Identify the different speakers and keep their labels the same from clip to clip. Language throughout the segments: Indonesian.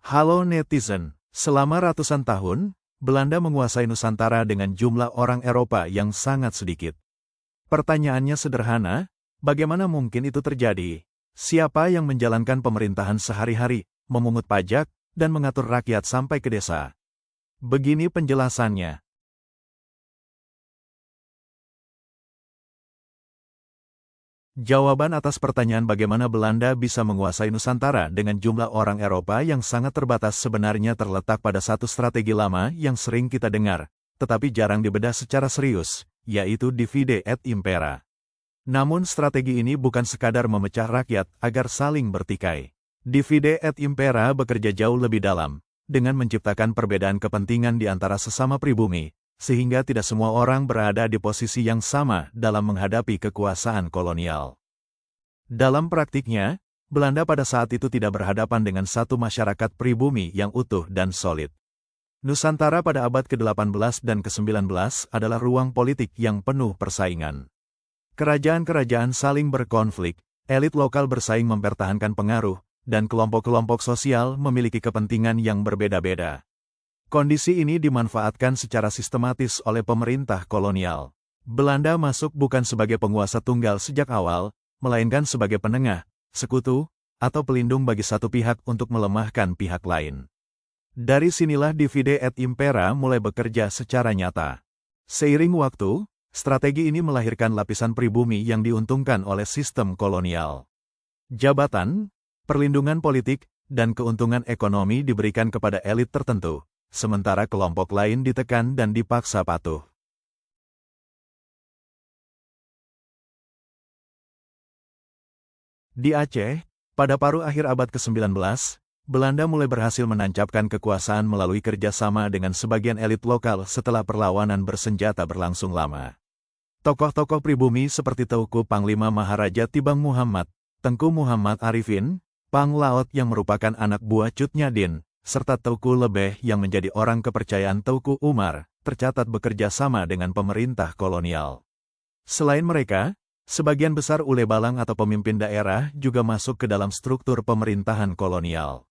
Speaker 1: Halo netizen, selama ratusan tahun, Belanda menguasai Nusantara dengan jumlah orang Eropa yang sangat sedikit. Pertanyaannya sederhana, bagaimana mungkin itu terjadi? Siapa yang menjalankan pemerintahan sehari-hari, memungut pajak, dan mengatur rakyat sampai ke desa? Begini penjelasannya. Jawaban atas pertanyaan bagaimana Belanda bisa menguasai Nusantara dengan jumlah orang Eropa yang sangat terbatas sebenarnya terletak pada satu strategi lama yang sering kita dengar, tetapi jarang dibedah secara serius, yaitu divide et impera. Namun strategi ini bukan sekadar memecah rakyat agar saling bertikai. Divide et impera bekerja jauh lebih dalam, dengan menciptakan perbedaan kepentingan di antara sesama pribumi, sehingga tidak semua orang berada di posisi yang sama dalam menghadapi kekuasaan kolonial. Dalam praktiknya, Belanda pada saat itu tidak berhadapan dengan satu masyarakat pribumi yang utuh dan solid. Nusantara pada abad ke-18 dan ke-19 adalah ruang politik yang penuh persaingan. Kerajaan-kerajaan saling berkonflik, elit lokal bersaing mempertahankan pengaruh, dan kelompok-kelompok sosial memiliki kepentingan yang berbeda-beda. Kondisi ini dimanfaatkan secara sistematis oleh pemerintah kolonial. Belanda masuk bukan sebagai penguasa tunggal sejak awal, melainkan sebagai penengah, sekutu, atau pelindung bagi satu pihak untuk melemahkan pihak lain. Dari sinilah divide et impera mulai bekerja secara nyata. Seiring waktu, strategi ini melahirkan lapisan pribumi yang diuntungkan oleh sistem kolonial. Jabatan, perlindungan politik, dan keuntungan ekonomi diberikan kepada elit tertentu, sementara kelompok lain ditekan dan dipaksa patuh. Di Aceh, pada paruh akhir abad ke-19, Belanda mulai berhasil menancapkan kekuasaan melalui kerjasama dengan sebagian elit lokal setelah perlawanan bersenjata berlangsung lama. Tokoh-tokoh pribumi seperti Teuku Panglima Maharaja Tibang Muhammad, Tengku Muhammad Arifin, Pang Laut yang merupakan anak buah Cut Nyadin, serta Teuku Lebeh yang menjadi orang kepercayaan Teuku Umar, tercatat bekerja sama dengan pemerintah kolonial. Selain mereka, sebagian besar ule balang atau pemimpin daerah juga masuk ke dalam struktur pemerintahan kolonial.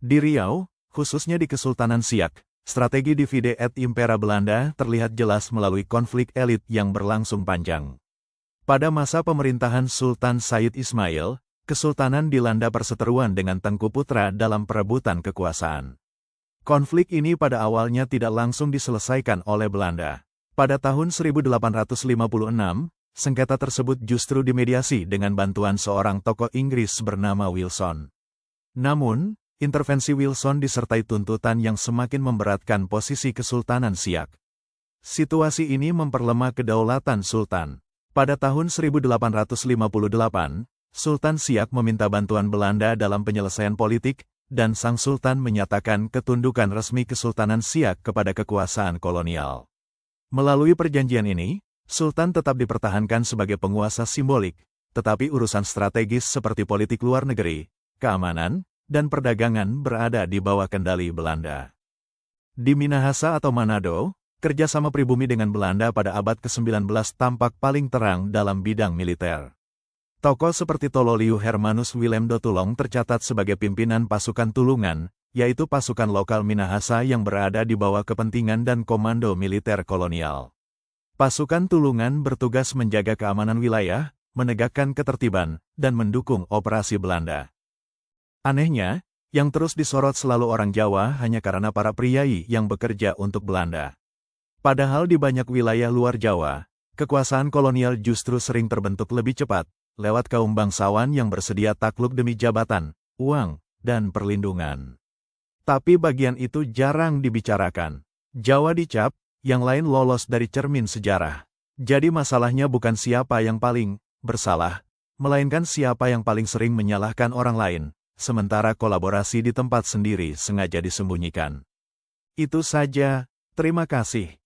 Speaker 1: Di Riau, khususnya di Kesultanan Siak, strategi divide et impera Belanda terlihat jelas melalui konflik elit yang berlangsung panjang. Pada masa pemerintahan Sultan Said Ismail, Kesultanan dilanda perseteruan dengan Tengku Putra dalam perebutan kekuasaan. Konflik ini pada awalnya tidak langsung diselesaikan oleh Belanda. Pada tahun 1856, sengketa tersebut justru dimediasi dengan bantuan seorang tokoh Inggris bernama Wilson. Namun, intervensi Wilson disertai tuntutan yang semakin memberatkan posisi Kesultanan Siak. Situasi ini memperlemah kedaulatan Sultan. Pada tahun 1858, Sultan Siak meminta bantuan Belanda dalam penyelesaian politik, dan sang Sultan menyatakan ketundukan resmi Kesultanan Siak kepada kekuasaan kolonial. Melalui perjanjian ini, Sultan tetap dipertahankan sebagai penguasa simbolik, tetapi urusan strategis seperti politik luar negeri, keamanan, dan perdagangan berada di bawah kendali Belanda. Di Minahasa atau Manado, kerjasama pribumi dengan Belanda pada abad ke-19 tampak paling terang dalam bidang militer. Tokoh seperti Tololiu Hermanus Willem Dotulong tercatat sebagai pimpinan pasukan Tulungan, yaitu pasukan lokal Minahasa yang berada di bawah kepentingan dan komando militer kolonial. Pasukan Tulungan bertugas menjaga keamanan wilayah, menegakkan ketertiban, dan mendukung operasi Belanda. Anehnya, yang terus disorot selalu orang Jawa hanya karena para priai yang bekerja untuk Belanda. Padahal di banyak wilayah luar Jawa, kekuasaan kolonial justru sering terbentuk lebih cepat, lewat kaum bangsawan yang bersedia takluk demi jabatan, uang, dan perlindungan. Tapi bagian itu jarang dibicarakan. Jawa dicap, yang lain lolos dari cermin sejarah. Jadi masalahnya bukan siapa yang paling bersalah, melainkan siapa yang paling sering menyalahkan orang lain, sementara kolaborasi di tempat sendiri sengaja disembunyikan. Itu saja, terima kasih.